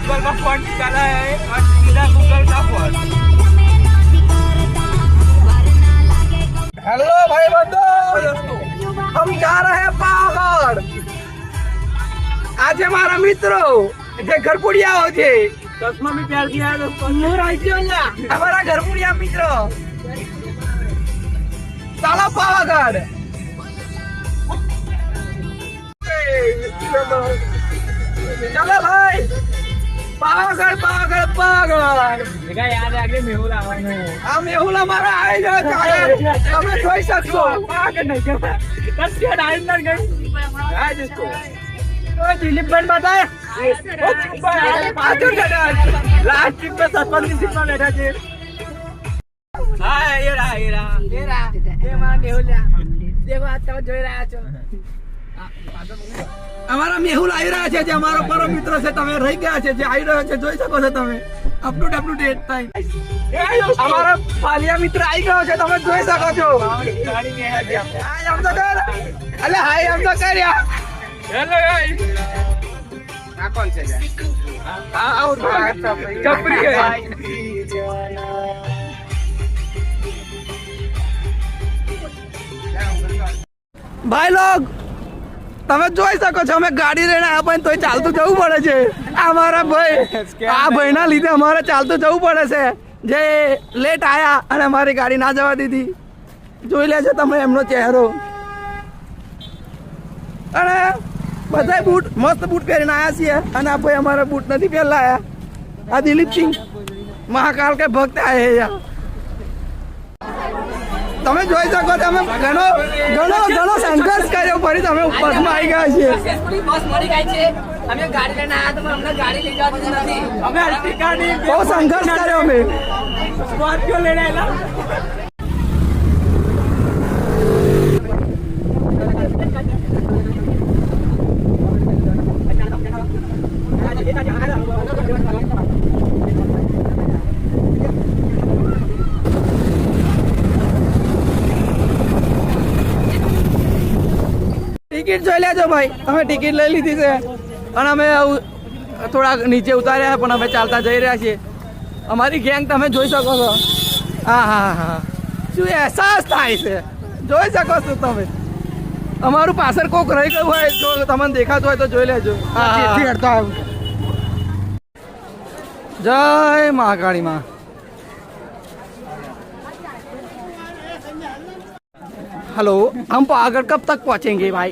Google का phone निकाला है और सीधा गूगल का फोन। हेलो भाई बंधु, हम जा रहे हैं पावागढ़। आज हमारा मित्र જે ઘરપુડિયાઓ છે ચશ્મા બી પહેર દિયા દોસ્તો હું રાખ્યો અહીંયા हमारा ઘરપુડિયા મિત્ર ચાલો પાવાગઢ। चलो भाई पावागढ़ पावागढ़ पावागढ़ देखा याद है अगले मेहुल आवाने हां मेहुल हमारा आए जो हमें જોઈ શકશો પાવાगढ़ नहीं क्या बस ये डाइनर गई हां जिसको तो दिलीप बन बताए पाचन गड़ा लास्ट ट्रिप पे 57 सीट में बैठा थे हां ये रहा ये मां मेहुल देखो आज तो જોઈ રહ્યા છો અમારા મેહુલ આવી રહ્યા છે જે અમારો પરમ મિત્ર છે તમે રહી ગયા છે જે આવી રહ્યો છે જોઈ શકો છો તમે અપ ટુ ડેટ ટાઈમ અમારો પાલિયા મિત્ર આવી ગયો છે તમે જોઈ શકો છો ગાડી મે હાય આમ તો કર અલે હાય આમ તો કર યાર હેલો ગાઈસ આ કોણ છે આ આઉટ ચપરી ભાઈ લોગ તમે જોઈ શકો છો અમે ગાડી લઈને આવ્યા પણ તોય ચાલતું જવું પડે છે અમારા ભાઈ આ ભાઈના લીધે અમારે ચાલતું જવું પડે છે જે લેટ આયા અને અમારી ગાડી ના જવા દીધી જોઈ લેજો તમે એમનો ચહેરો અને બધા બૂટ મસ્ત બૂટ પહેરીને આવ્યા છીએ અને આ ભાઈ અમારા બૂટ નથી પહેરલા આયા આ દિલીપ સિંહ મહાકાલ કે ભક્ત આયા તમે જોઈ શકો છો અમે ઘણો સંઘર્ષ કર્યો ફરી તમે બસમાં આવી ગયા છીએ બસ મળી ગઈ છે અમે ગાડી લઈને આવ્યા તો અમને ગાડી લઈ જવાતી નથી અમે અલ્ટિકાની બહુ સંઘર્ષ કર્યો અમે સ્કોર્પિયો લઈને આવેલા ટિકિટ જોઈ લેજો ભાઈ અમે ટિકિટ લઈ લીધી છે અને અમે થોડા નીચે ઉતાર્યા પણ અમે ચાલતા જઈ રહ્યા છીએ અમારી ગેંગ તમે જોઈ શકો છો હા હા હા શું અહેસાસ થાય છે જોઈ શકો છો તમે અમારું પાછળ કોક રહી ગયું હોય જો તમને દેખાતું હોય તો જોઈ લેજો જય મહાકાળી માં हेलो हम पावागढ़ कब तक पहुंचेंगे भाई